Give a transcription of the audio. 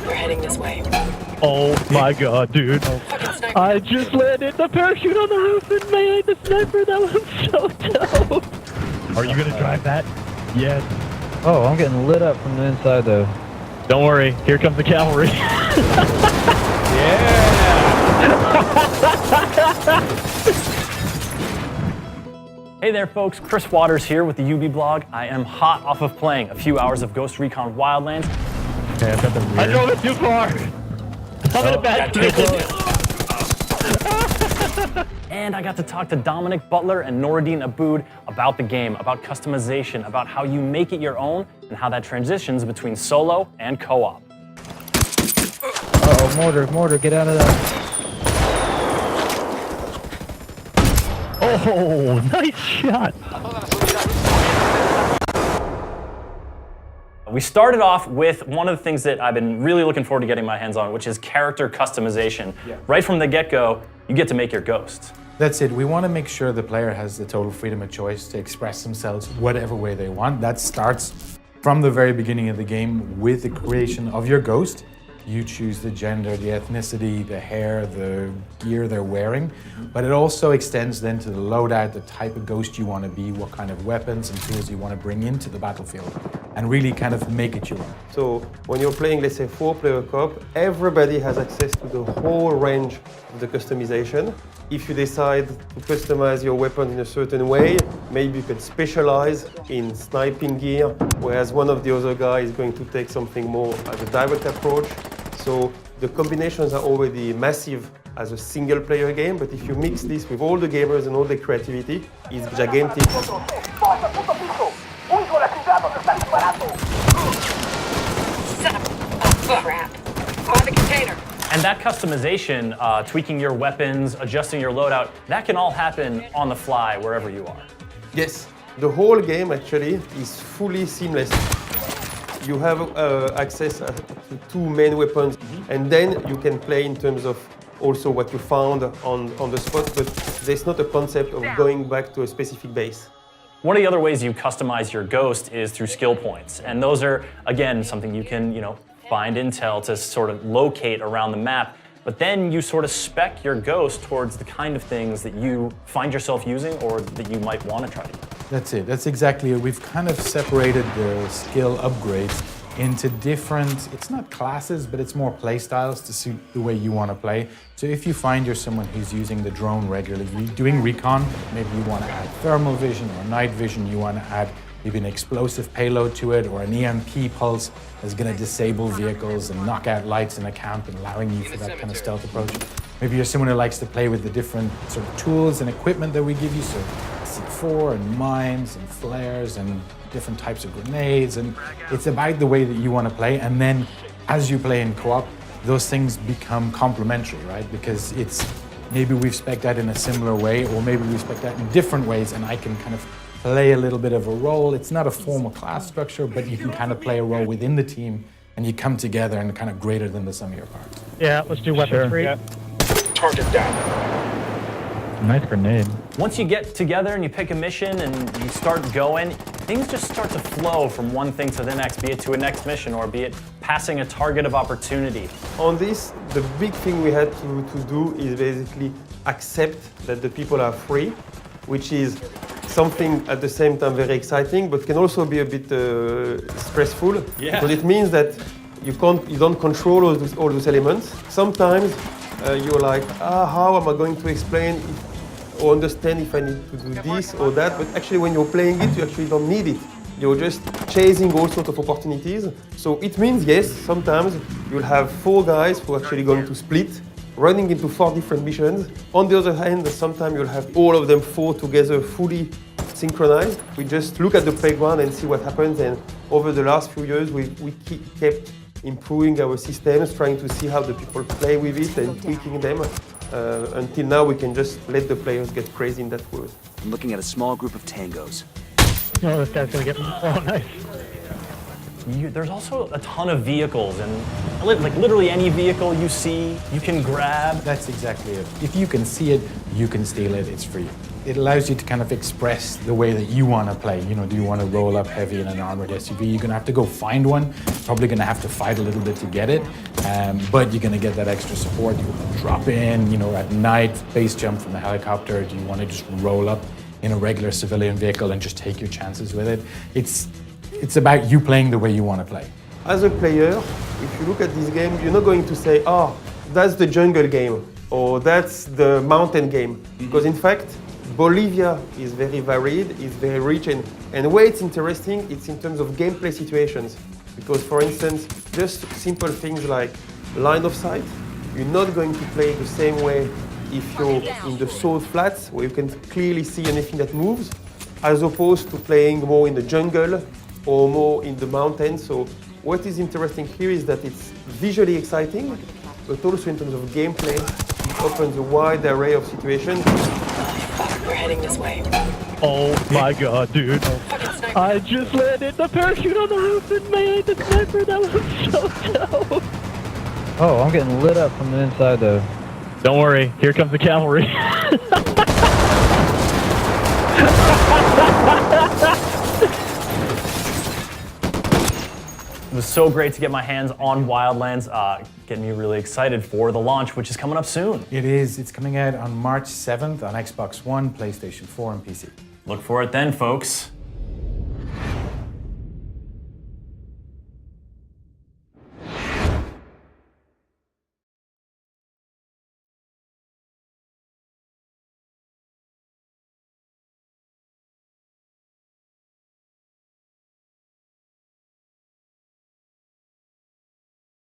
We're heading this way. Oh my god, dude. I just landed the parachute on the roof and made the sniper. That was so dope. Are you gonna drive that? Yes. Oh, I'm getting lit up from the inside though. Don't worry, here comes the cavalry. Yeah! Hey there folks, Chris Waters here with the UB blog. I am hot off of playing a few hours of Ghost Recon Wildlands. Okay, I've got the rear. I drove it too far. I'm in a bad position. And I got to talk to Dominic Butler and Noradine Aboud about the game, about customization, about how you make it your own, and how that transitions between solo and co-op. Uh-oh, mortar, get out of that. Oh, nice shot. We started off with one of the things that I've been really looking forward to getting my hands on, which is character customization. Yeah. Right from the get-go, you get to make your ghost. That's it. We want to make sure the player has the total freedom of choice to express themselves whatever way they want. That starts from the very beginning of the game with the creation of your ghost. You choose the gender, the ethnicity, the hair, the gear they're wearing, but it also extends then to the loadout, the type of ghost you want to be, what kind of weapons and tools you want to bring into the battlefield, and really kind of make it your own. So when you're playing, let's say, 4-player co-op, everybody has access to the whole range of the customization. If you decide to customize your weapon in a certain way, maybe you can specialize in sniping gear, whereas one of the other guys is going to take something more as a direct approach. So the combinations are already massive as a single player game, but if you mix this with all the gamers and all the creativity, it's gigantic. Crap. On the container. And that customization, tweaking your weapons, adjusting your loadout, that can all happen on the fly wherever you are. Yes, the whole game actually is fully seamless. You have access to 2 main weapons, and then you can play in terms of also what you found on the spot, but there's not a concept of going back to a specific base. One of the other ways you customize your ghost is through skill points, and those are, again, something you can, find intel to sort of locate around the map, but then you sort of spec your ghost towards the kind of things that you find yourself using or that you might want to try to use. That's it. That's exactly it. We've kind of separated the skill upgrades into different, it's not classes, but it's more play styles to suit the way you want to play. So if you find you're someone who's using the drone regularly, doing recon, maybe you want to add thermal vision or night vision, you want to add maybe an explosive payload to it, or an EMP pulse that's going to disable vehicles and knock out lights in a camp and allowing you for that kind of stealth approach. Maybe you're someone who likes to play with the different sort of tools and equipment that we give you, so C4 and mines and flares and different types of grenades, and it's about the way that you want to play. And then as you play in co-op, those things become complementary, right? Because it's maybe we've spec'd out in a similar way, or maybe we've spec'd out in different ways, and I can kind of play a little bit of a role. It's not a formal class structure, but you can kind of play a role within the team, and you come together and kind of greater than the sum of your parts. Yeah, let's do weapons free. Yeah. Target down. Nice grenade. Once you get together and you pick a mission and you start going, things just start to flow from one thing to the next, be it to a next mission or be it passing a target of opportunity. On this, the big thing we had to do is basically accept that the people are free, which is something at the same time very exciting, but can also be a bit stressful. Yeah. Because it means that you don't control all those elements. Sometimes you're like, how am I going to explain or understand if I need to do this or that? But actually, when you're playing it, you actually don't need it. You're just chasing all sorts of opportunities. So it means, yes, sometimes you'll have 4 guys who are actually going to split, running into 4 different missions. On the other hand, sometimes you'll have all of them 4 together fully synchronized. We just look at the playground and see what happens. And over the last few years, we kept improving our systems, trying to see how the people play with it and tweaking them. Until now, we can just let the players get crazy in that world. I'm looking at a small group of tangos. Oh, this guy's gonna get me. Oh, nice. There's also a ton of vehicles, and like literally any vehicle you see, you can grab. That's exactly it. If you can see it, you can steal it. It's free. it allows you to kind of express the way that you want to play. You know, do you want to roll up heavy in an armored SUV? You're going to have to go find one. Probably going to have to fight a little bit to get it, but you're going to get that extra support. You drop in, you know, at night, base jump from the helicopter. Do you want to just roll up in a regular civilian vehicle and just take your chances with it? It's about you playing the way you want to play. As a player, if you look at this game, you're not going to say, oh, that's the jungle game, or that's the mountain game. Because in fact, Bolivia is very varied, it's very rich, and the way it's interesting, it's in terms of gameplay situations. Because for instance, just simple things like line of sight, you're not going to play the same way if you're in the salt flats, where you can clearly see anything that moves, as opposed to playing more in the jungle or more in the mountains. So what is interesting here is that it's visually exciting, but also in terms of gameplay, it opens a wide array of situations. Fuck, we're heading this way. Oh my god, dude. Fucking sniper. I just landed the parachute on the roof and man, the sniper, that was so dope. Oh, I'm getting lit up from the inside though. Don't worry, here comes the cavalry. It was so great to get my hands on Wildlands, getting me really excited for the launch, which is coming up soon. It is. It's coming out on March 7th on Xbox One, PlayStation 4, and PC. Look for it then, folks.